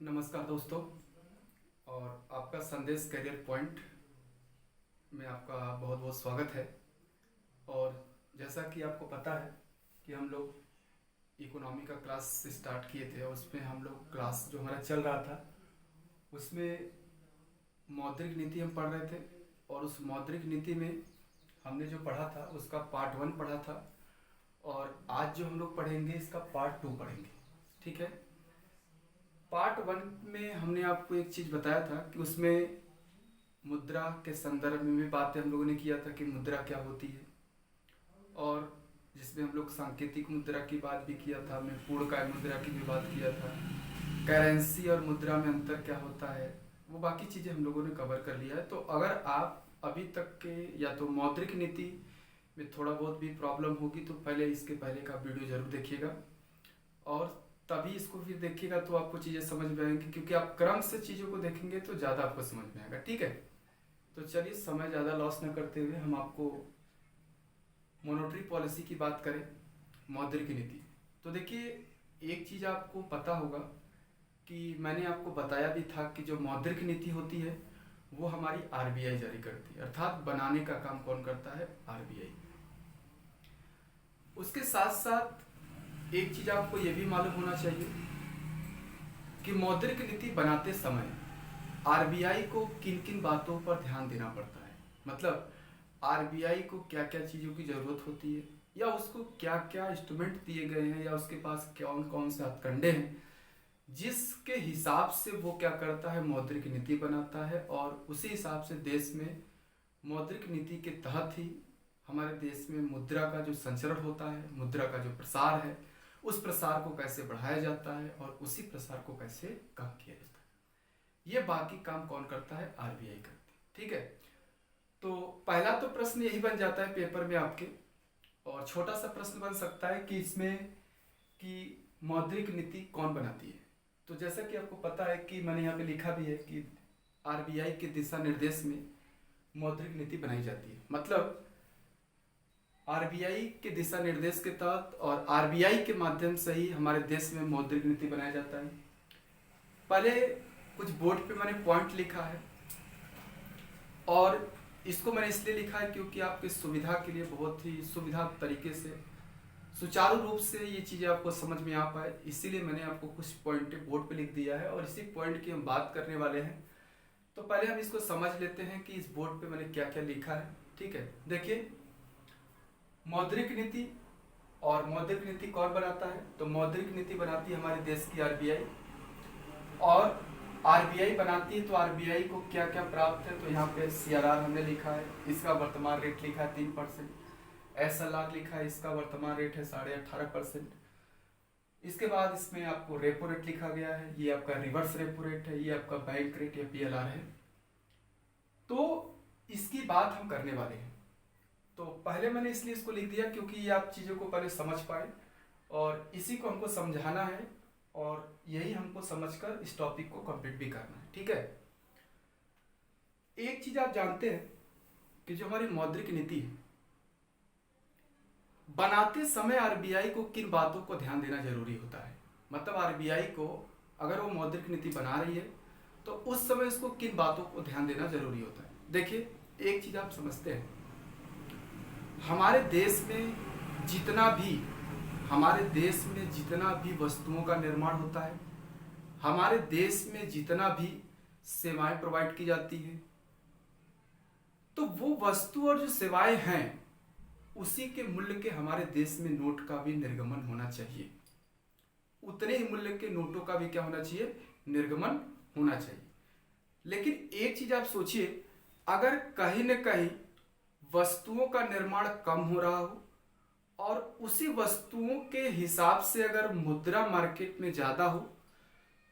नमस्कार दोस्तों। और आपका संदेश करियर पॉइंट में आपका बहुत बहुत स्वागत है। और जैसा कि आपको पता है कि हम लोग इकोनॉमी का क्लास स्टार्ट किए थे और उसमें हम लोग क्लास जो हमारा चल रहा था उसमें मौद्रिक नीति हम पढ़ रहे थे। और उस मौद्रिक नीति में हमने जो पढ़ा था उसका पार्ट 1 पढ़ा था और आज जो हम लोग पढ़ेंगे इसका पार्ट 2 पढ़ेंगे। ठीक है। पार्ट 1 में हमने आपको एक चीज़ बताया था कि उसमें मुद्रा के संदर्भ में भी बातें हम लोगों ने किया था कि मुद्रा क्या होती है, और जिसमें हम लोग सांकेतिक मुद्रा की बात भी किया था, हमने पूर्णकाय मुद्रा की भी बात किया था, करेंसी और मुद्रा में अंतर क्या होता है, वो बाकी चीज़ें हम लोगों ने कवर कर लिया है। तो अगर आप अभी तक के या तो मौद्रिक नीति में थोड़ा बहुत भी प्रॉब्लम होगी तो पहले इसके पहले का वीडियो जरूर देखिएगा और तभी इसको फिर देखिएगा तो आपको चीज़ें समझ में आएंगी, क्योंकि आप क्रम से चीज़ों को देखेंगे तो ज़्यादा आपको समझ में आएगा। ठीक है। तो चलिए समय ज़्यादा लॉस न करते हुए हम आपको मॉनेटरी पॉलिसी की बात करें, मौद्रिक नीति। तो देखिए, एक चीज़ आपको पता होगा कि मैंने आपको बताया भी था कि जो मौद्रिक नीति होती है वो हमारी आरबीआई जारी करती है, अर्थात बनाने का काम कौन करता है? आरबीआई। उसके साथ साथ एक चीज़ आपको ये भी मालूम होना चाहिए कि मौद्रिक नीति बनाते समय आरबीआई को किन किन बातों पर ध्यान देना पड़ता है। मतलब आरबीआई को क्या क्या चीज़ों की ज़रूरत होती है, या उसको क्या क्या इंस्ट्रूमेंट दिए गए हैं, या उसके पास कौन कौन से हथकंडे हैं जिसके हिसाब से वो क्या करता है? मौद्रिक नीति बनाता है। और उसी हिसाब से देश में मौद्रिक नीति के तहत ही हमारे देश में मुद्रा का जो संचरण होता है, मुद्रा का जो प्रसार है, उस प्रसार को कैसे बढ़ाया जाता है और उसी प्रसार को कैसे कम किया जाता है, ये बाकी काम कौन करता है? आरबीआई करती है। ठीक है। तो पहला तो प्रश्न यही बन जाता है पेपर में आपके, और छोटा सा प्रश्न बन सकता है कि इसमें कि मौद्रिक नीति कौन बनाती है। तो जैसा कि आपको पता है कि मैंने यहाँ पे लिखा भी है कि आरबीआई के दिशा निर्देश में मौद्रिक नीति बनाई जाती है। मतलब आरबीआई के दिशा निर्देश के तहत और आरबीआई के माध्यम से ही हमारे देश में मौद्रिक नीति बनाया जाता है। पहले कुछ बोर्ड पे मैंने पॉइंट लिखा है और इसको मैंने इसलिए लिखा है क्योंकि आपकी सुविधा के लिए बहुत ही सुविधा तरीके से सुचारू रूप से ये चीज़ें आपको समझ में आ पाए, इसीलिए मैंने आपको कुछ पॉइंट बोर्ड पे लिख दिया है और इसी पॉइंट की हम बात करने वाले हैं। तो पहले हम इसको समझ लेते हैं कि इस बोर्ड पे मैंने क्या क्या लिखा है। ठीक है। देखिए, मौद्रिक नीति, और मौद्रिक नीति कौन बनाता है? तो मौद्रिक नीति बनाती है हमारे देश की आरबीआई, और आरबीआई बनाती है तो आरबीआई को क्या क्या प्राप्त है? तो यहाँ पे सीआरआर हमने लिखा है, इसका वर्तमान रेट लिखा है 3%। एसएलआर लिखा है, इसका वर्तमान रेट है 18.5%। इसके बाद इसमें आपको रेपो रेट लिखा गया है, ये आपका रिवर्स रेपो रेट है, ये आपका बैंक रेट या पीएलआर है। तो इसकी बात हम करने वाले हैं। तो पहले मैंने इसलिए इसको लिख दिया क्योंकि ये आप चीज़ों को पहले समझ पाए, और इसी को हमको समझाना है और यही हमको समझकर इस टॉपिक को कंप्लीट भी करना है। ठीक है। एक चीज आप जानते हैं कि जो हमारी मौद्रिक नीति है, बनाते समय आरबीआई को किन बातों को ध्यान देना जरूरी होता है। मतलब आरबीआई को अगर वो मौद्रिक नीति बना रही है तो उस समय उसको किन बातों को ध्यान देना जरूरी होता है। देखिए, एक चीज आप समझते हैं, हमारे देश में जितना भी वस्तुओं का निर्माण होता है, हमारे देश में जितना भी सेवाएं प्रोवाइड की जाती है, तो वो वस्तु और जो सेवाएं हैं उसी के मूल्य के हमारे देश में नोट का भी निर्गमन होना चाहिए। उतने ही मूल्य के नोटों का भी क्या होना चाहिए? निर्गमन होना चाहिए। लेकिन एक चीज आप सोचिए, अगर कहीं न कहीं वस्तुओं का निर्माण कम हो रहा हो और उसी वस्तुओं के हिसाब से अगर मुद्रा मार्केट में ज्यादा हो,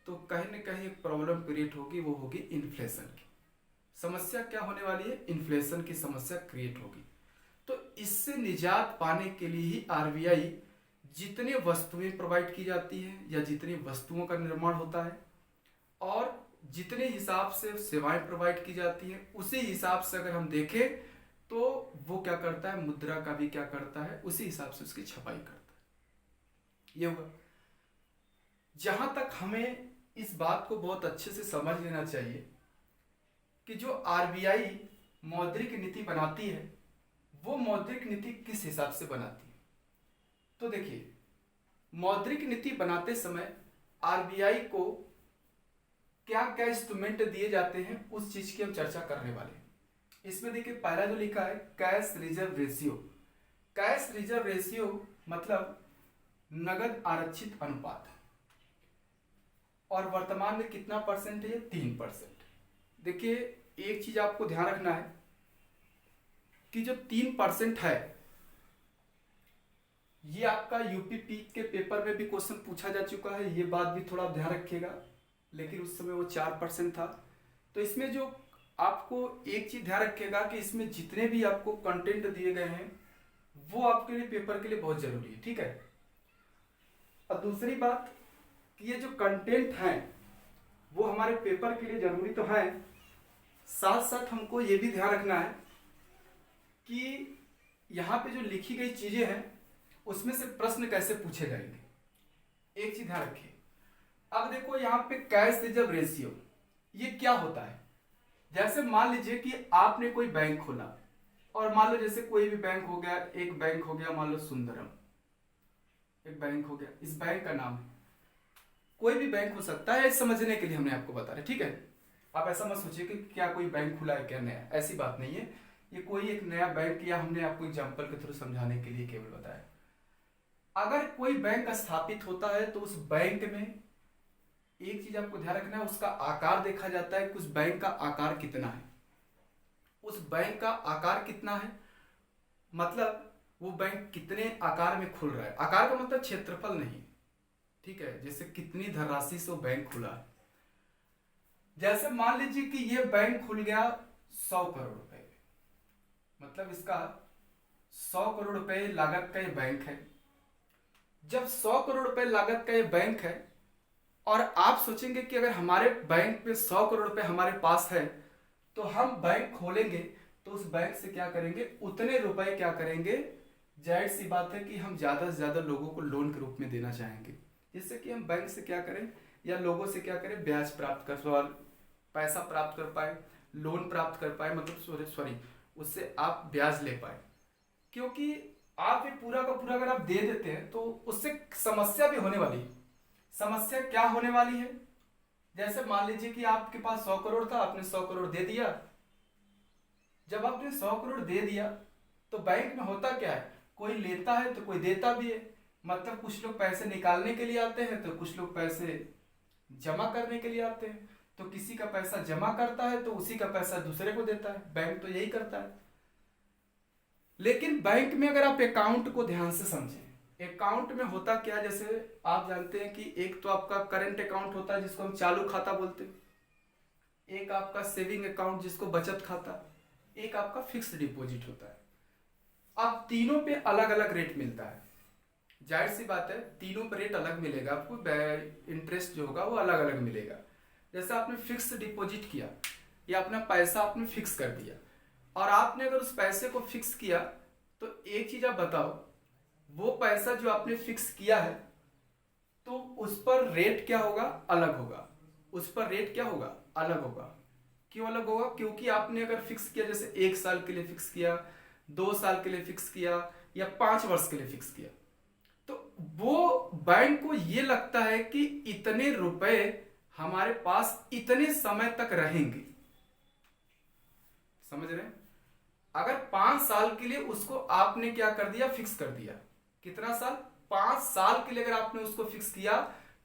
तो कहीं न कहीं एक प्रॉब्लम क्रिएट होगी, वो होगी इन्फ्लेशन की समस्या। क्या होने वाली है? इन्फ्लेशन की समस्या क्रिएट होगी। तो इससे निजात पाने के लिए ही आरबीआई जितनी वस्तुएं प्रोवाइड की जाती हैं या जितनी वस्तुओं का निर्माण होता है और जितने हिसाब से सेवाएं प्रोवाइड की जाती हैं, उसी हिसाब से अगर हम देखें तो वो क्या करता है? मुद्रा का भी क्या करता है? उसी हिसाब से उसकी छपाई करता है। ये होगा। जहां तक हमें इस बात को बहुत अच्छे से समझ लेना चाहिए कि जो आरबीआई मौद्रिक नीति बनाती है वो मौद्रिक नीति किस हिसाब से बनाती है। तो देखिए, मौद्रिक नीति बनाते समय आरबीआई को क्या क्या इंस्ट्रूमेंट दिए जाते हैं उस चीज की हम चर्चा करने वाले हैं। इसमें देखिए, पहला जो लिखा है cash reserve ratio. Cash reserve ratio मतलब नगद आरक्षित अनुपात, और वर्तमान में कितना परसेंट है, ये 3%। देखिए, एक चीज आपको ध्यान रखना है कि जो 3% है, ये आपका यूपीपी के पेपर में भी क्वेश्चन पूछा जा चुका है, ये बात भी थोड़ा ध्यान रखिएगा। लेकिन उस समय वो 4% था। तो इसमें जो आपको एक चीज ध्यान रखिएगा कि इसमें जितने भी आपको कंटेंट दिए गए हैं वो आपके लिए पेपर के लिए बहुत जरूरी है, ठीक है। और दूसरी बात कि ये जो कंटेंट है वो हमारे पेपर के लिए जरूरी तो है, साथ साथ हमको ये भी ध्यान रखना है कि यहाँ पे जो लिखी गई चीजें हैं उसमें से प्रश्न कैसे पूछे जाएंगे। एक चीज ध्यान रखिए। अब देखो, यहाँ पे कैश रिजर्व रेशियो ये क्या होता है। जैसे मान लीजिए कि आपने कोई बैंक खोला, और मान लो जैसे कोई भी बैंक हो गया, एक बैंक हो गया मान लो सुंदरम, एक बैंक हो गया, इस बैंक का नाम है, कोई भी बैंक हो सकता है, समझने के लिए हमने आपको बता रहे, ठीक है। आप ऐसा मत सोचिए कि क्या कोई बैंक खुला है क्या नया, ऐसी बात नहीं है। ये कोई एक नया बैंक, या हमने आपको एग्जाम्पल के थ्रू समझाने के लिए केवल बताया। अगर कोई बैंक स्थापित होता है तो उस बैंक में एक चीज आपको ध्यान रखना है, उसका आकार देखा जाता है कि उस बैंक का आकार कितना है। उस बैंक का आकार कितना है मतलब वो बैंक कितने आकार में खुल रहा है। आकार का मतलब क्षेत्रफल नहीं, ठीक है। जैसे कितनी धनराशि से वो बैंक खुला है। जैसे मान लीजिए कि ये बैंक खुल गया 100 करोड़ रुपए, मतलब इसका 100 करोड़ रुपए लागत का ये बैंक है। जब 100 करोड़ रुपए लागत का ये बैंक है, और आप सोचेंगे कि अगर हमारे बैंक में 100 करोड़ रुपए हमारे पास है तो हम बैंक खोलेंगे तो उस बैंक से क्या करेंगे, उतने रुपए क्या करेंगे, जाहिर सी बात है कि हम ज्यादा से ज्यादा लोगों को लोन के रूप में देना चाहेंगे, जिससे कि हम बैंक से क्या करें या लोगों से क्या करें, ब्याज प्राप्त कर, पैसा प्राप्त कर पाए, लोन प्राप्त कर पाए, मतलब सॉरी उससे आप ब्याज ले पाए। क्योंकि आप ये पूरा का पूरा अगर आप दे देते हैं तो उससे समस्या भी होने वाली है। समस्या क्या होने वाली है, जैसे मान लीजिए कि आपके पास 100 करोड़ था, आपने 100 करोड़ दे दिया। जब आपने 100 करोड़ दे दिया तो बैंक में होता क्या है, कोई लेता है तो कोई देता भी है। मतलब कुछ लोग पैसे निकालने के लिए आते हैं तो कुछ लोग पैसे जमा करने के लिए आते हैं। तो किसी का पैसा जमा करता है तो उसी का पैसा दूसरे को देता है, बैंक तो यही करता है। लेकिन बैंक में अगर आप अकाउंट को ध्यान से समझें, अकाउंट में होता क्या, जैसे आप जानते हैं कि एक तो आपका करंट अकाउंट होता है जिसको हम चालू खाता बोलते हैं, एक आपका सेविंग अकाउंट जिसको बचत खाता, एक आपका फिक्स्ड डिपॉजिट होता है। अब तीनों पे अलग अलग रेट मिलता है, जाहिर सी बात है तीनों पे रेट अलग मिलेगा आपको, इंटरेस्ट जो होगा वो अलग अलग मिलेगा। जैसे आपने फिक्स डिपॉजिट किया या अपना पैसा आपने फिक्स कर दिया, और आपने अगर उस पैसे को फिक्स किया तो एक चीज आप बताओ, वो पैसा जो आपने फिक्स किया है तो उस पर रेट क्या होगा, अलग होगा। उस पर रेट क्या होगा, अलग होगा। क्यों अलग होगा, क्योंकि आपने अगर फिक्स किया, जैसे 1 साल के लिए फिक्स किया, 2 साल के लिए फिक्स किया, या 5 वर्ष के लिए फिक्स किया, तो वो बैंक को ये लगता है कि इतने रुपए हमारे पास इतने समय तक रहेंगे। समझ रहे हैं। अगर 5 साल के लिए उसको आपने क्या कर दिया, फिक्स कर दिया, कितना साल, 5 साल के लिए अगर आपने उसको फिक्स किया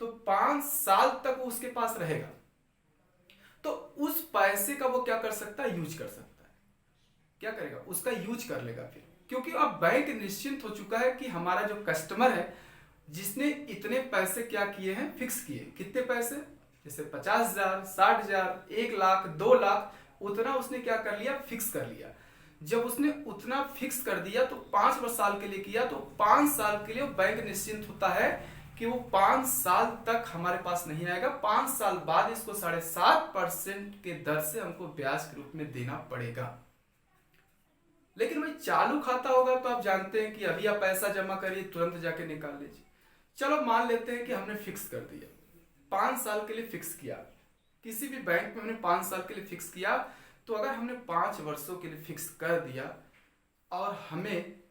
तो 5 साल तक वो उसके पास रहेगा। तो उस पैसे का वो क्या कर सकता है, यूज कर सकता है। क्या करेगा, उसका यूज कर लेगा फिर, क्योंकि अब बैंक निश्चिंत हो चुका है कि हमारा जो कस्टमर है जिसने इतने पैसे क्या किए हैं, फिक्स किए। कितने पैसे, जैसे 50,000, 60,000, 1 लाख, 2 लाख, उतना उसने क्या कर लिया, फिक्स कर लिया। जब उसने उतना फिक्स कर दिया तो 5 साल के लिए किया, तो 5 साल के लिए बैंक निश्चिंत होता है कि वो 5 साल तक हमारे पास नहीं आएगा। 5 साल बाद इसको 7.5% के दर से हमको ब्याज के रूप में देना पड़ेगा। लेकिन वही चालू खाता होगा तो आप जानते हैं कि अभी आप पैसा जमा करिए, तुरंत जाके निकाल लीजिए। चलो मान लेते हैं कि हमने फिक्स कर दिया, 5 साल के लिए फिक्स किया, किसी भी बैंक में हमने 5 साल के लिए फिक्स किया, तो अगर हमने 5 वर्षों के लिए फिक्स कर दिया और हमें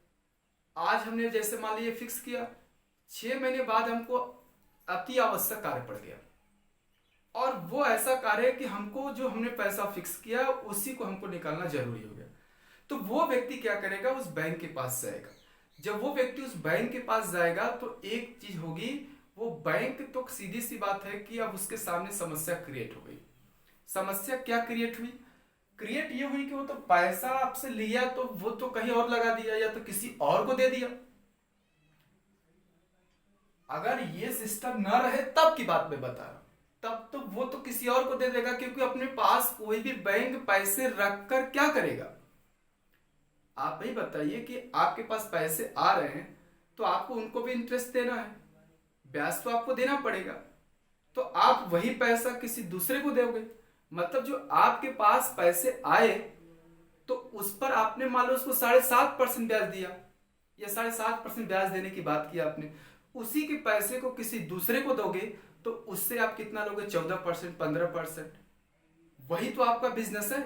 आज हमने जैसे मान लीजिए फिक्स किया, 6 महीने बाद हमको अति आवश्यक कार्य पड़ गया और वो ऐसा कार्य है कि हमको जो हमने पैसा फिक्स किया उसी को हमको निकालना जरूरी हो गया, तो वो व्यक्ति क्या करेगा, उस बैंक के पास जाएगा। जब वो व्यक्ति उस बैंक के पास जाएगा तो एक चीज होगी, वो बैंक तो सीधी सी बात है कि अब उसके सामने समस्या क्रिएट हो गई। समस्या क्या क्रिएट हुई? क्रिएट ये हुई कि वो तो पैसा आपसे लिया तो वो तो कहीं और लगा दिया या तो किसी और को दे दिया। अगर ये सिस्टम न रहे तब की बात मैं बता रहा हूं, तब तो वो तो किसी और को दे देगा, क्योंकि अपने पास कोई भी बैंक पैसे रखकर क्या करेगा? आप ही बताइए कि आपके पास पैसे आ रहे हैं तो आपको उनको भी इंटरेस्ट देना है, ब्याज तो आपको देना पड़ेगा, तो आप वही पैसा किसी दूसरे को दोगे। मतलब जो आपके पास पैसे आए तो उस पर आपने मान लो उसको 7.5% ब्याज दिया या 7.5% ब्याज देने की बात की आपने, उसी के पैसे को किसी दूसरे को दोगे तो उससे आप कितना लोगे? 14%, 15%। वही तो आपका बिजनेस है।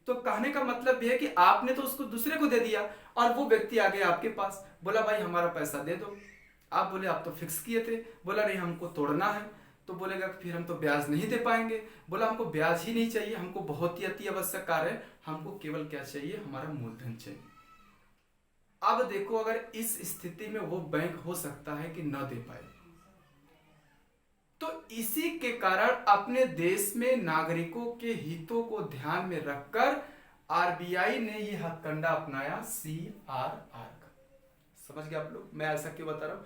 तो कहने का मतलब यह है कि आपने तो उसको दूसरे को दे दिया और वो व्यक्ति आ गया आपके पास, बोला भाई हमारा पैसा दे दो। आप बोले आप तो फिक्स किए थे, बोला नहीं हमको तोड़ना है, तो बोलेगा फिर हम तो ब्याज नहीं दे पाएंगे। बोला हमको ब्याज ही नहीं चाहिए, हमको बहुत ही अति आवश्यक कार्य है, हमको केवल क्या चाहिए? हमारा मूलधन चाहिए। अब देखो, अगर इस स्थिति में वो बैंक हो सकता है कि न दे पाए, तो इसी के कारण अपने देश में नागरिकों के हितों को ध्यान में रखकर आरबीआई ने ये हथकंडा अपनाया, CRR का। समझ गए आप लोग मैं ऐसा क्यों बता रहा हूं?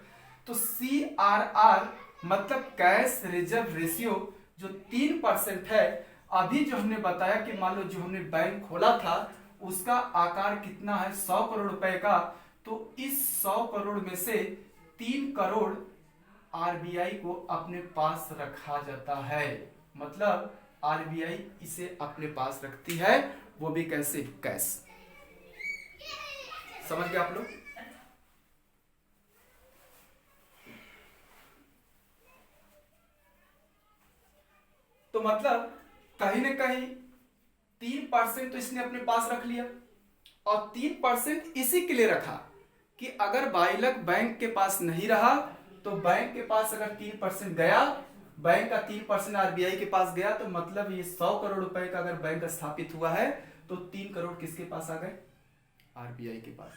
तो CRR मतलब कैश रिजर्व रेशियो जो 3% है। अभी जो हमने बताया कि मान लो जो हमने बैंक खोला था उसका आकार कितना है? 100 करोड़ रुपए का। तो इस 100 करोड़ में से 3 करोड़ आरबीआई को अपने पास रखा जाता है। मतलब आरबीआई इसे अपने पास रखती है, वो भी कैसे? कैश। समझ गए आप लोग? तो मतलब कहीं ना कहीं 3% तो इसने अपने पास रख लिया और 3% इसी के लिए रखा कि अगर बाइलक बैंक के पास नहीं रहा तो बैंक के पास अगर 3% गया, बैंक का 3% आरबीआई के पास गया, तो मतलब ये 100 करोड़ रुपए का अगर बैंक स्थापित हुआ है तो 3 करोड़ किसके पास आ गए? आरबीआई के पास।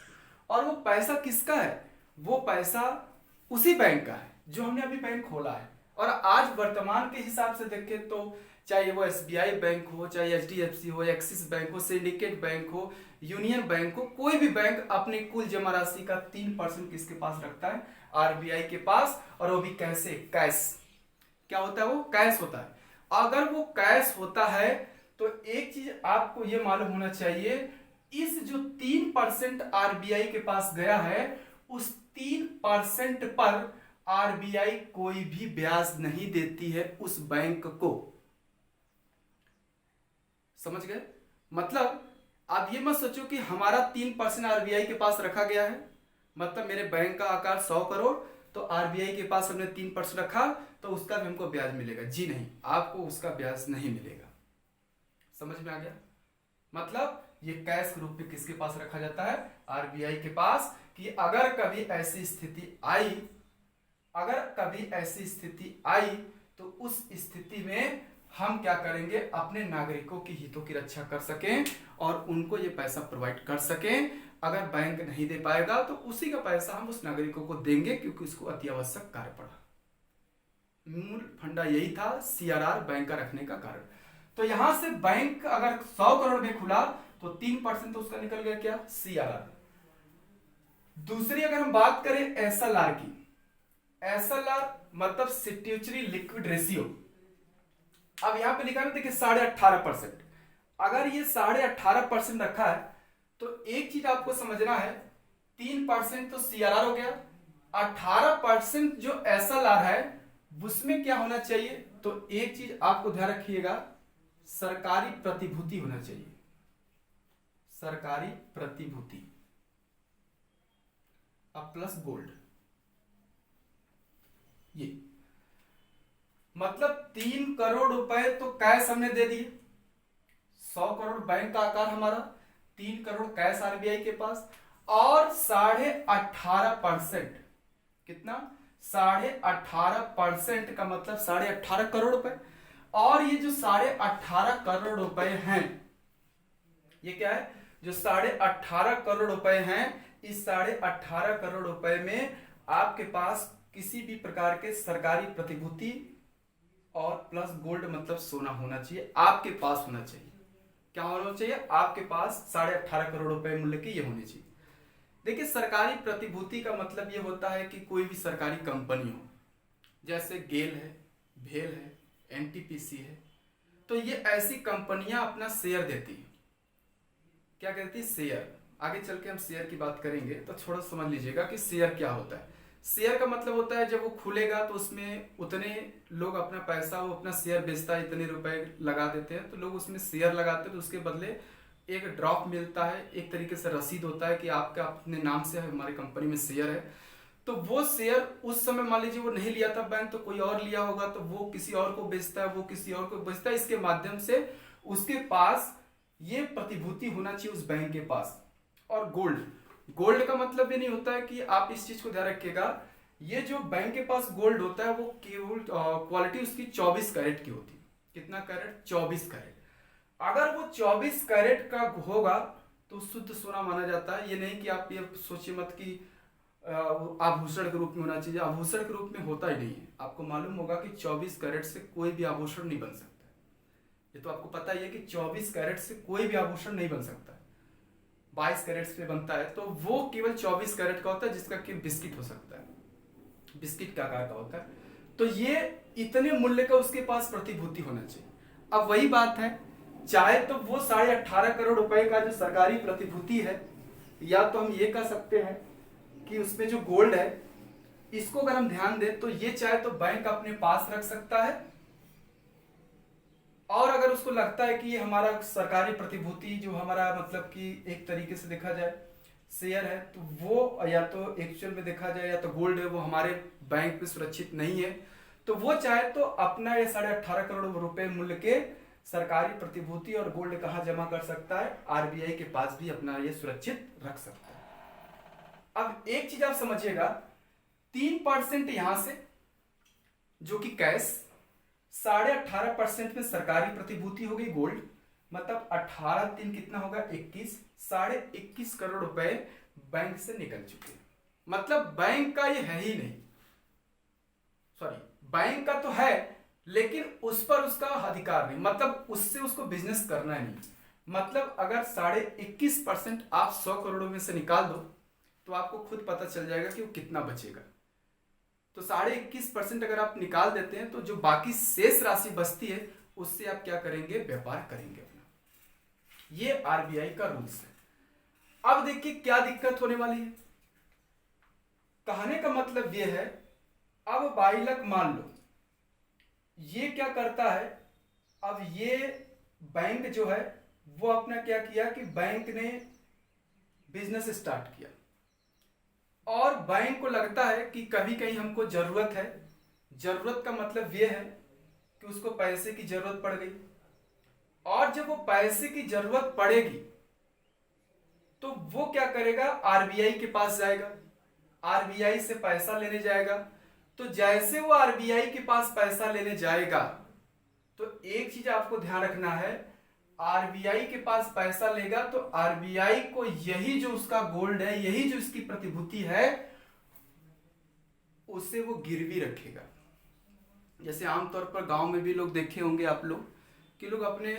और वो पैसा किसका है? वो पैसा उसी बैंक का है जो हमने अभी बैंक खोला है। और आज वर्तमान के हिसाब से देखें तो चाहे वो एसबीआई बैंक हो, चाहे एचडीएफसी हो, एक्सिस बैंक हो, सिंडिकेट बैंक हो, यूनियन बैंक हो, कोई भी बैंक अपने कुल जमा राशि का 3% किसके पास रखता है? आरबीआई के पास। और वो भी कैसे? कैश। क्या होता है? वो कैश होता है। अगर वो कैश होता है तो एक चीज आपको ये मालूम होना चाहिए, इस जो 3% आरबीआई के पास गया है उस 3% पर आरबीआई कोई भी ब्याज नहीं देती है उस बैंक को। समझ गए? मतलब आप ये मत सोचो कि हमारा 3% आरबीआई के पास रखा गया है, मतलब मेरे बैंक का आकार 100 करोड़ तो आरबीआई के पास हमने 3% रखा तो उसका भी हमको ब्याज मिलेगा। जी नहीं, आपको उसका ब्याज नहीं मिलेगा। समझ में आ गया? मतलब ये कैश के रूप में किसके पास रखा जाता है? आरबीआई के पास। कि अगर कभी ऐसी स्थिति आई तो उस स्थिति में हम क्या करेंगे? अपने नागरिकों की हितों की रक्षा कर सकें और उनको ये पैसा प्रोवाइड कर सकें। अगर बैंक नहीं दे पाएगा तो उसी का पैसा हम उस नागरिकों को देंगे क्योंकि उसको अति आवश्यक कार्य पड़ा। मूल फंडा यही था CRR बैंक का रखने का कारण। तो यहां से बैंक अगर 100 करोड़ में खुला तो 3% तो उसका निकल गया क्या? CRR। दूसरी अगर हम बात करें SLR की, SLR मतलब स्टैट्यूटरी लिक्विड रेशियो। अब यहां पे लिखा है देखिए 18.5%। अगर ये 18.5% रखा है तो एक चीज आपको समझना है, 3% तो CRR हो गया, 18% जो SLR है उसमें क्या होना चाहिए? तो एक चीज आपको ध्यान रखिएगा, सरकारी प्रतिभूति होना चाहिए। सरकारी प्रतिभूति अब प्लस गोल्ड। ये मतलब 3 करोड़ रुपए तो कैश हमने दे दिए, 100 करोड़ बैंक का आकार हमारा, 3 करोड़ कैश आरबीआई के पास, और 18.5%, कितना, 18.5% का मतलब 18.5 करोड़ रुपए। और ये जो 18.5 करोड़ रुपए हैं, ये क्या है, जो 18.5 करोड़ रुपए हैं, इस 18.5 करोड़ रुपए में आपके पास किसी भी प्रकार के सरकारी प्रतिभूति और प्लस गोल्ड मतलब सोना होना चाहिए, आपके पास होना चाहिए। क्या होना चाहिए, आपके पास 18.5 करोड़ रुपए मूल्य की ये होनी चाहिए। देखिए, सरकारी प्रतिभूति का मतलब ये होता है कि कोई भी सरकारी कंपनी हो, जैसे गेल है, भेल है, एनटीपीसी है, तो ये ऐसी कंपनियां अपना शेयर देती हैं। क्या कहती है, शेयर। आगे चल के हम शेयर की बात करेंगे, तो थोड़ा समझ लीजिएगा कि शेयर क्या होता है। शेयर का मतलब होता है जब वो खुलेगा तो उसमें उतने लोग अपना पैसा, वो अपना शेयर बेचता है, इतने रुपए लगा देते हैं, तो लोग उसमें शेयर लगाते हैं, तो उसके बदले एक ड्रॉप मिलता है, एक तरीके से रसीद होता है कि आपका अपने नाम से हमारी कंपनी में शेयर है। तो वो शेयर उस समय मान लीजिए वो नहीं लिया था बैंक, तो कोई और लिया होगा, तो वो किसी और को बेचता है, वो किसी और को बेचता है, इसके माध्यम से उसके पास ये प्रतिभूति होना चाहिए उस बैंक के पास। और गोल्ड, गोल्ड का मतलब ये नहीं होता है कि आप इस चीज को ध्यान रखिएगा, ये जो बैंक के पास गोल्ड होता है वो केवल क्वालिटी उसकी 24 कैरेट की होती है। कितना कैरेट, 24 कैरेट। अगर वो 24 कैरेट का होगा तो शुद्ध सोना माना जाता है। ये नहीं कि आप ये सोचिए मत कि आभूषण के रूप में होना चाहिए, आभूषण के रूप में होता ही नहीं है। आपको मालूम होगा कि 24 कैरेट से कोई भी आभूषण नहीं बन सकता, ये तो आपको पता ही है कि 24 कैरेट से कोई भी आभूषण नहीं बन सकता। 22 कैरेट से बनता है, तो वो केवल 24 कैरेट का होता है, जिसका कि बिस्किट हो सकता है, बिस्किट का आकार का होता है। तो ये इतने मूल्य का उसके पास प्रतिभूति होना चाहिए। अब वही बात है, चाहे तो वो 18.5 करोड़ रुपए का जो सरकारी प्रतिभूति है, या तो हम ये कह सकते हैं कि उसमें जो गोल्ड है, इसको अगर हम ध्यान दें तो ये चाहे तो बैंक अपने पास रख सकता है, और अगर उसको लगता है कि ये हमारा सरकारी प्रतिभूति जो हमारा मतलब कि एक तरीके से देखा जाए शेयर है, तो वो या तो एक्चुअल में देखा जाए या तो गोल्ड है, वो हमारे बैंक में सुरक्षित नहीं है, तो वो चाहे तो अपना ये 18.5 करोड़ रुपए मूल्य के सरकारी प्रतिभूति और गोल्ड कहाँ जमा कर सकता है, आरबीआई के पास भी अपना ये सुरक्षित रख सकता है। अब एक चीज आप समझिएगा, 3% यहां से जो कि कैश, 18.5% में सरकारी प्रतिभूति हो गई गोल्ड, मतलब 18 3 कितना होगा, 21, 21.5 करोड़ रुपए बैंक से निकल चुके हैं। मतलब बैंक का ये है ही नहीं, सॉरी बैंक का तो है लेकिन उस पर उसका अधिकार नहीं, मतलब उससे उसको बिजनेस करना ही नहीं। मतलब अगर 21.5% आप 100 करोड़ में से निकाल दो तो आपको खुद पता चल जाएगा कि वो कितना बचेगा। तो 21.5% अगर आप निकाल देते हैं तो जो बाकी शेष राशि बचती है उससे आप क्या करेंगे, व्यापार करेंगे अपना। ये आरबीआई का रूल्स है। अब देखिए क्या दिक्कत होने वाली है। कहने का मतलब ये है, अब बाइलक मान लो ये क्या करता है, अब ये बैंक जो है वो अपना क्या किया कि बैंक ने बिजनेस स्टार्ट किया, और बैंक को लगता है कि कभी कहीं हमको जरूरत है। जरूरत का मतलब यह है कि उसको पैसे की जरूरत पड़ गई, और जब वो पैसे की जरूरत पड़ेगी तो वो क्या करेगा, आरबीआई के पास जाएगा, आरबीआई से पैसा लेने जाएगा। तो जैसे वो आरबीआई के पास पैसा लेने जाएगा तो एक चीज आपको ध्यान रखना है, आरबीआई के पास पैसा लेगा तो आरबीआई को यही जो उसका गोल्ड है, यही जो इसकी प्रतिभूति है, उसे वो गिरवी रखेगा। जैसे आमतौर पर गांव में भी लोग देखे होंगे आप लोग कि लोग अपने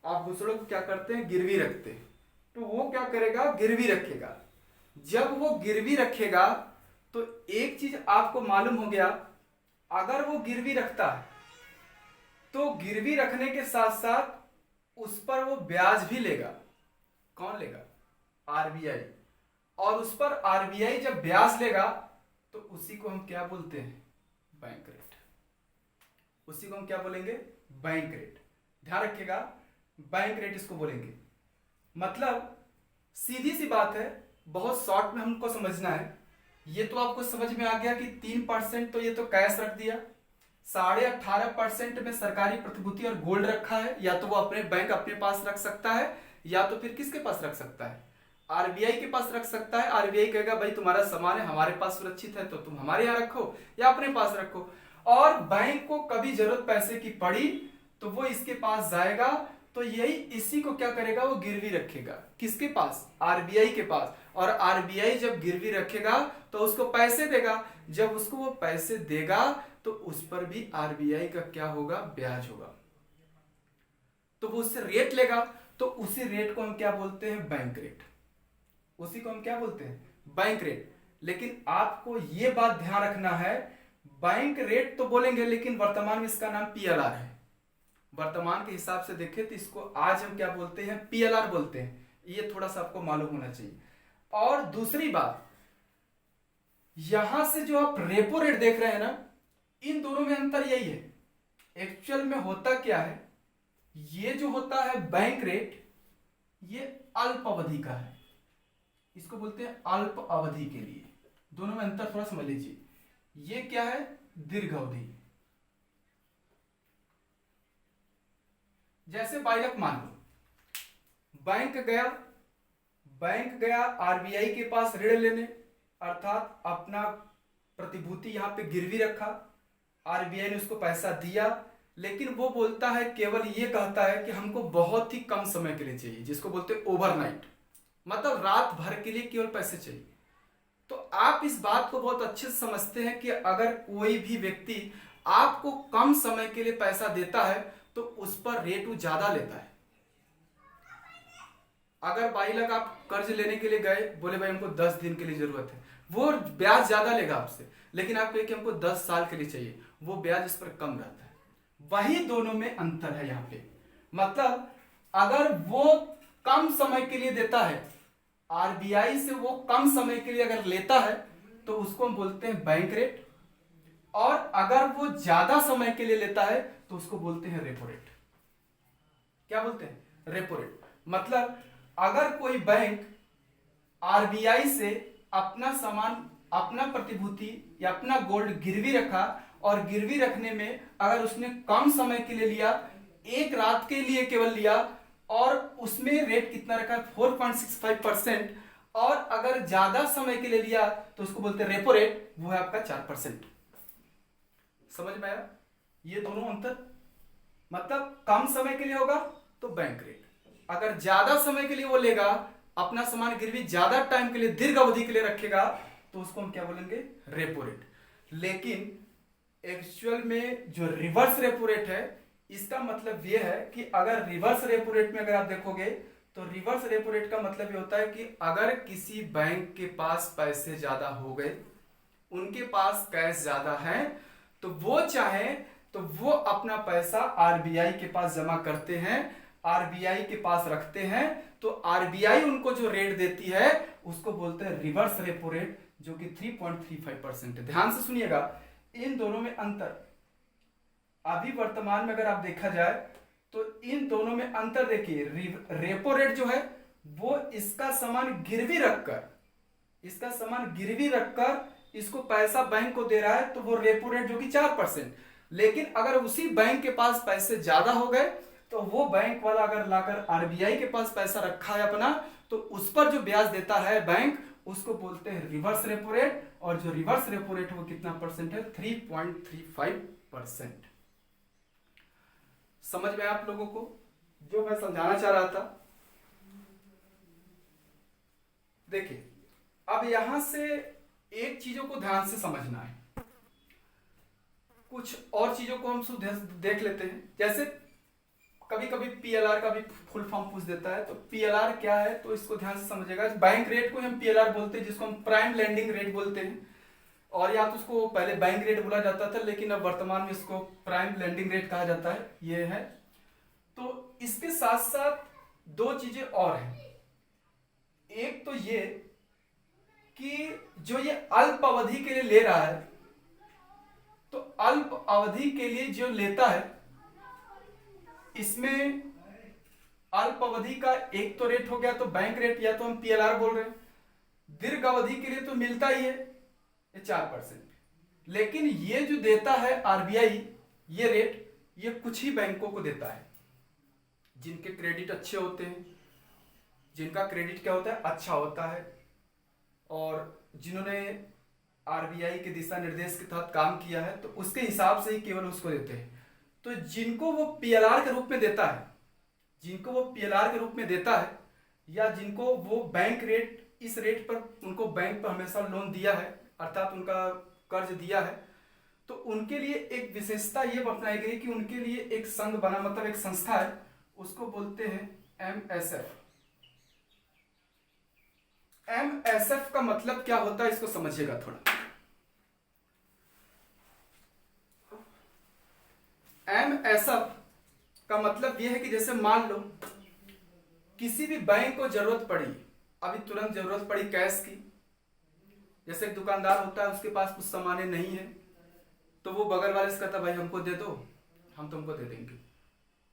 आभूषणों को क्या करते हैं, गिरवी रखते हैं। तो वो क्या करेगा, गिरवी रखेगा। जब वो गिरवी रखेगा तो एक चीज आपको मालूम हो गया, अगर वो गिरवी रखता है तो गिरवी रखने के साथ साथ उस पर वो ब्याज भी लेगा। कौन लेगा, आरबीआई। और उस पर आरबीआई जब ब्याज लेगा तो उसी को हम क्या बोलते हैं, बैंक रेट। उसी को हम क्या बोलेंगे, बैंक रेट। ध्यान रखिएगा, बैंक रेट इसको बोलेंगे। मतलब सीधी सी बात है, बहुत शॉर्ट में हमको समझना है। ये तो आपको समझ में आ गया कि 3% तो ये तो कैश रख दिया, 18.5% में सरकारी प्रतिभूति और गोल्ड रखा है, या तो वो अपने बैंक अपने पास रख सकता है, या तो फिर किसके पास रख सकता है, आरबीआई के पास रख सकता है। आरबीआई कहेगा भाई तुम्हारा सामान है हमारे पास सुरक्षित है तो तुम हमारे यहाँ रखो या अपने पास रखो। और बैंक को कभी जरूरत पैसे की पड़ी तो वो इसके पास जाएगा, तो यही इसी को क्या करेगा, वो गिरवी रखेगा। किसके पास, आरबीआई के पास। और आरबीआई जब गिरवी रखेगा तो उसको पैसे देगा, जब उसको वो पैसे देगा तो उस पर भी आरबीआई का क्या होगा, ब्याज होगा। तो वो उससे रेट लेगा, तो उसी रेट को हम क्या बोलते हैं, बैंक रेट। उसी को हम क्या बोलते हैं, बैंक रेट। लेकिन आपको ये बात ध्यान रखना है, बैंक रेट तो बोलेंगे लेकिन वर्तमान में इसका नाम पीएलआर है। वर्तमान के हिसाब से देखें तो इसको आज हम क्या बोलते हैं, पीएलआर बोलते हैं। ये थोड़ा सा आपको मालूम होना चाहिए। और दूसरी बात, यहां से जो आप रेपो रेट देख रहे हैं ना, इन दोनों में अंतर यही है। एक्चुअल में होता क्या है, ये जो होता है बैंक रेट, ये अल्प अवधि का है, इसको बोलते हैं अल्प अवधि के लिए। दोनों में अंतर थोड़ा समझ लीजिए। ये क्या है, दीर्घ अवधि। जैसे बाइलक मान लो, बैंक गया आरबीआई के पास ऋण लेने, अर्थात अपना प्रतिभूति यहां पे गिरवी रखा, आरबीआई ने उसको पैसा दिया, लेकिन वो बोलता है, केवल ये कहता है कि हमको बहुत ही कम समय के लिए चाहिए, जिसको बोलते हैं ओवरनाइट, मतलब रात भर के लिए केवल पैसे चाहिए। तो आप इस बात को बहुत अच्छे से समझते हैं कि अगर कोई भी व्यक्ति आपको कम समय के लिए पैसा देता है तो उस पर रेट वो ज्यादा लेता है। अगर 22 लाख आप कर्ज लेने के लिए गए, बोले भाई हमको 10 दिन के लिए जरूरत है, वो ब्याज ज्यादा लेगा आपसे। लेकिन आप कहे कि हमको 10 साल के लिए चाहिए, वो ब्याज इस पर कम रहता है। वही दोनों में अंतर है यहां पे। मतलब अगर वो कम समय के लिए देता है, आरबीआई से वो कम समय के लिए अगर लेता है तो उसको हम बोलते हैं बैंक रेट, और अगर वो ज्यादा समय के लिए लेता है तो उसको बोलते हैं रेपो रेट। क्या बोलते हैं, रेपो रेट। मतलब अगर कोई बैंक आरबीआई से अपना सामान, अपना प्रतिभूति या अपना गोल्ड गिरवी रखा, और गिरवी रखने में अगर उसने कम समय के लिए लिया, एक रात के लिए केवल लिया, और उसमें रेट कितना रखा, 4.65%, और अगर ज्यादा समय के लिए लिया तो उसको बोलते हैं रेपो रेट, वो है आपका 4%। समझ में आया ये दोनों अंतर। मतलब कम समय के लिए होगा तो बैंक रेट, अगर ज्यादा समय के लिए वो लेगा, अपना सामान गिरवी ज्यादा टाइम के लिए, दीर्घ अवधि के लिए रखेगा, तो उसको हम क्या बोलेंगे, रेपो रेट। लेकिन एक्चुअल में जो रिवर्स रेपो रेट है, इसका मतलब यह है कि अगर रिवर्स रेपो रेट में अगर आप देखोगे तो रिवर्स रेपो रेट का मतलब ये होता है कि अगर किसी बैंक के पास पैसे ज्यादा हो गए, उनके पास कैश ज्यादा है, तो वो चाहे तो वो अपना पैसा आरबीआई के पास जमा करते हैं, आरबीआई के पास रखते हैं, तो आरबीआई उनको जो रेट देती है उसको बोलते हैं रिवर्स रेपो रेट, जो कि 3.35% है। ध्यान से सुनिएगा, इन दोनों में अंतर। अभी वर्तमान में अगर आप देखा जाए तो इन दोनों में अंतर देखिए। रेपो रेट जो है वो इसका सामान गिरवी रखकर इसको पैसा बैंक को दे रहा है, तो वो रेपो रेट जो कि 4%। लेकिन अगर उसी बैंक के पास पैसे ज्यादा हो गए तो वो बैंक वाला अगर लाकर आरबीआई के पास पैसा रखा है अपना, तो उस पर जो ब्याज देता है बैंक, उसको बोलते हैं रिवर्स रेपो रेट। और जो रिवर्स रेपो रेट है वो कितना परसेंट है, 3.35%। समझ में आप लोगों को जो मैं समझाना चाह रहा था। देखिए अब यहां से एक चीजों को ध्यान से समझना है, कुछ और चीजों को हम देख लेते हैं। जैसे कभी कभी पीएलआर का भी फुल फॉर्म पूछ देता है, तो पीएलआर क्या है, तो इसको ध्यान से समझिएगा। बैंक रेट को हम पीएलआर बोलते हैं, जिसको हम प्राइम लेंडिंग रेट बोलते हैं। और या तो उसको पहले बैंक रेट बोला जाता था, लेकिन अब वर्तमान में इसको प्राइम लेंडिंग रेट कहा जाता है, ये है। तो इसके साथ साथ दो चीजें और हैं। एक तो ये कि जो ये अल्प अवधि के लिए ले रहा है, तो अल्प अवधि के लिए जो लेता है, इसमें अल्प अवधि का एक तो रेट हो गया, तो बैंक रेट, या तो हम पीएलआर बोल रहे हैं। दीर्घ अवधि के लिए तो मिलता ही है ये 4%। लेकिन ये जो देता है आरबीआई, ये रेट ये कुछ ही बैंकों को देता है जिनके क्रेडिट अच्छे होते हैं, जिनका क्रेडिट क्या होता है, अच्छा होता है, और जिन्होंने आरबीआई के दिशा निर्देश के तहत काम किया है, तो उसके हिसाब से ही केवल उसको देते हैं। तो जिनको वो पीएलआर के रूप में देता है, जिनको वो पीएलआर के रूप में देता है, या जिनको वो बैंक रेट, इस रेट पर उनको बैंक पर हमेशा लोन दिया है, अर्थात उनका कर्ज दिया है, तो उनके लिए एक विशेषता ये अपनाई गई कि उनके लिए एक संघ बना, मतलब एक संस्था है, उसको बोलते हैं एमएसएफ। एमएसएफ का मतलब क्या होता है इसको समझिएगा थोड़ा। एमएसएफ का मतलब यह है कि जैसे मान लो किसी भी बैंक को जरूरत पड़ी, अभी तुरंत जरूरत पड़ी कैश की, जैसे एक दुकानदार होता है उसके पास कुछ सामान नहीं है, तो वो बगल वाले से कहता भाई हमको दे दो, हम तुमको दे देंगे।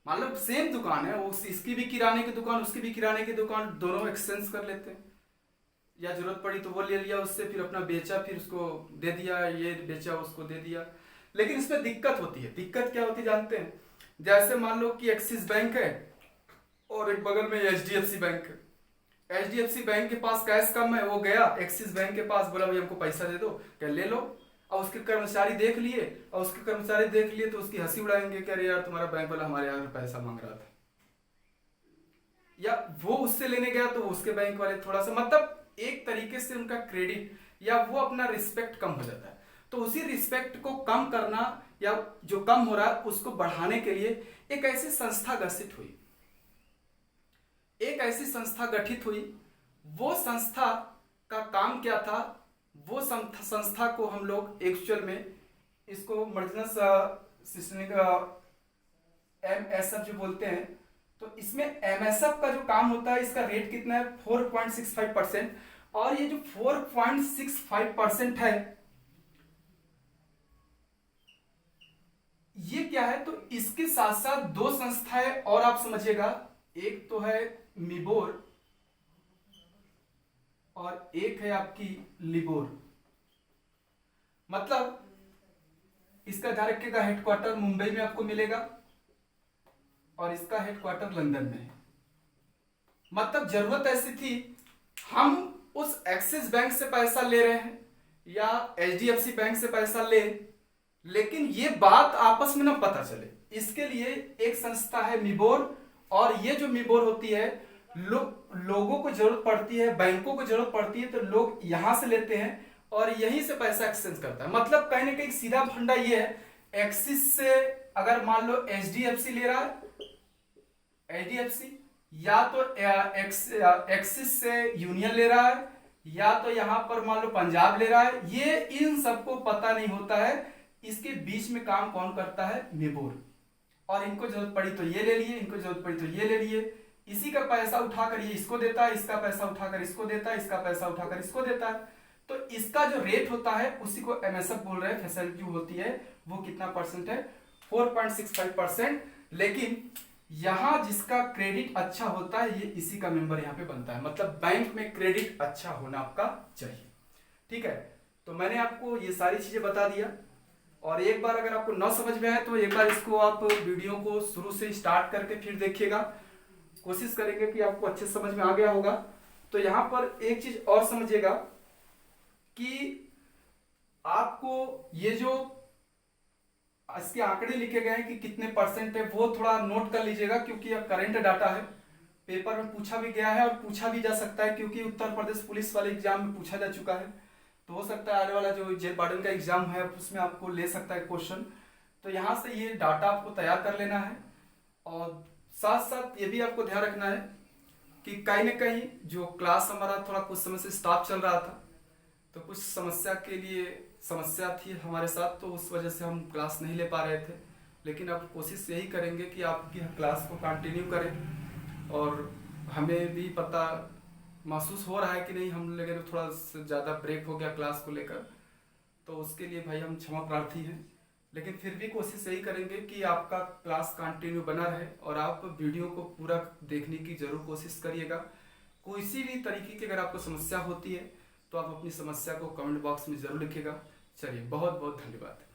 मान लो सेम दुकान है, वो इसकी भी किराने की दुकान, उसकी भी किराने की दुकान, दोनों एक्सचेंज कर लेते हैं, या जरूरत पड़ी तो वो ले लिया उससे, फिर अपना बेचा, फिर उसको दे दिया, ये बेचा उसको दे दिया। लेकिन इसमें दिक्कत होती है। दिक्कत क्या होती है जानते हैं? जैसे मान लो कि एक्सिस बैंक है और एक बगल में एचडीएफसी बैंक है। एचडीएफसी बैंक के पास कैश कम है, वो गया एक्सिस बैंक के पास, बोला भाई हमको पैसा दे दो, क्या ले लो। और उसके कर्मचारी देख लिए, तो उसकी हंसी उड़ाएंगे कि अरे यार तुम्हारा बैंक वाला हमारे यहाँ पैसा मांग रहा था, या वो उससे लेने गया तो उसके बैंक वाले थोड़ा सा, मतलब एक तरीके से उनका क्रेडिट या वो अपना रिस्पेक्ट कम हो जाता है। तो उसी रिस्पेक्ट को कम करना या जो कम हो रहा है उसको बढ़ाने के लिए एक ऐसी संस्था गठित हुई, वो संस्था का काम क्या था? वो संस्था को हम लोग एक्चुअल में इसको मर्जनस सिस्टमिक एमएसएफ जो बोलते हैं। तो इसमें एमएसएफ का जो काम होता है, इसका रेट कितना है? 4.65%। और ये जो 4.65% है, ये क्या है? तो इसके साथ साथ दो संस्थाएं और आप समझिएगा, एक तो है मिबोर और एक है आपकी लिबोर। मतलब इसका ध्यान रखिएगा, हेडक्वार्टर मुंबई में आपको मिलेगा और इसका हेडक्वार्टर लंदन में है। मतलब जरूरत ऐसी थी, हम उस एक्सिस बैंक से पैसा ले रहे हैं या एचडीएफसी बैंक से पैसा ले, लेकिन ये बात आपस में ना पता चले, इसके लिए एक संस्था है मिबोर। और ये जो मिबोर होती है, लोगों को जरूरत पड़ती है, बैंकों को जरूरत पड़ती है, तो लोग यहां से लेते हैं और यहीं से पैसा एक्सचेंज करता है। मतलब कहीं ना कहीं सीधा फंडा ये है, एक्सिस से अगर मान लो एचडीएफसी ले रहा है, एचडीएफसी या तो एक्सिस से यूनियन ले रहा है, या तो यहां पर मान लो पंजाब ले रहा है, ये इन सबको पता नहीं होता है इसके बीच में काम कौन करता है? मिबोर। और इनको जरूरत पड़ी तो ये ले लिए, इनको जरूरत पड़ी तो ये ले लिए, इसी का पैसा उठाकर ये इसको देता है, इसका पैसा उठाकर इसको देता है, इसका पैसा उठाकर इसको देता है। तो इसका जो रेट होता है उसी को एमएसएफ बोल रहे हैं। फैसिलिटी होती है वो कितना परसेंट है? 4.65%। लेकिन यहां जिसका क्रेडिट अच्छा होता है, ये इसी का मेंबर यहां पे बनता है। मतलब बैंक में क्रेडिट अच्छा होना आपका चाहिए। ठीक है, तो मैंने आपको ये सारी चीजें बता दिया। और एक बार अगर आपको न समझ में आए तो एक बार इसको आप वीडियो को शुरू से स्टार्ट करके फिर देखिएगा, कोशिश करेंगे कि आपको अच्छे समझ में आ गया होगा। तो यहां पर एक चीज और समझिएगा कि आपको ये जो इसके आंकड़े लिखे गए हैं कि कितने परसेंट है, वो थोड़ा नोट कर लीजिएगा, क्योंकि यह करंट डाटा है, पेपर में पूछा भी गया है और पूछा भी जा सकता है, क्योंकि उत्तर प्रदेश पुलिस वाले एग्जाम में पूछा जा चुका है। तो हो सकता है आने वाला जो जेल वार्डन का एग्जाम है उसमें आपको ले सकता है क्वेश्चन। तो यहाँ से ये डाटा आपको तैयार कर लेना है। और साथ साथ ये भी आपको ध्यान रखना है कि कहीं ना कहीं जो क्लास हमारा थोड़ा कुछ समय से स्टॉप चल रहा था, तो कुछ समस्या थी हमारे साथ, तो उस वजह से हम क्लास नहीं ले पा रहे थे। लेकिन अब कोशिश यही करेंगे कि आपकी क्लास को कंटिन्यू करें। और हमें भी पता महसूस हो रहा है कि नहीं, हम लोगों थोड़ा ज़्यादा ब्रेक हो गया क्लास को लेकर, तो उसके लिए भाई हम क्षमा प्रार्थी हैं। लेकिन फिर भी कोशिश यही करेंगे कि आपका क्लास कंटिन्यू बना रहे और आप वीडियो को पूरा देखने की जरूर कोशिश करिएगा। किसी भी तरीके की अगर आपको समस्या होती है तो आप अपनी समस्या को कमेंट बॉक्स में ज़रूर लिखिएगा। चलिए, बहुत बहुत धन्यवाद।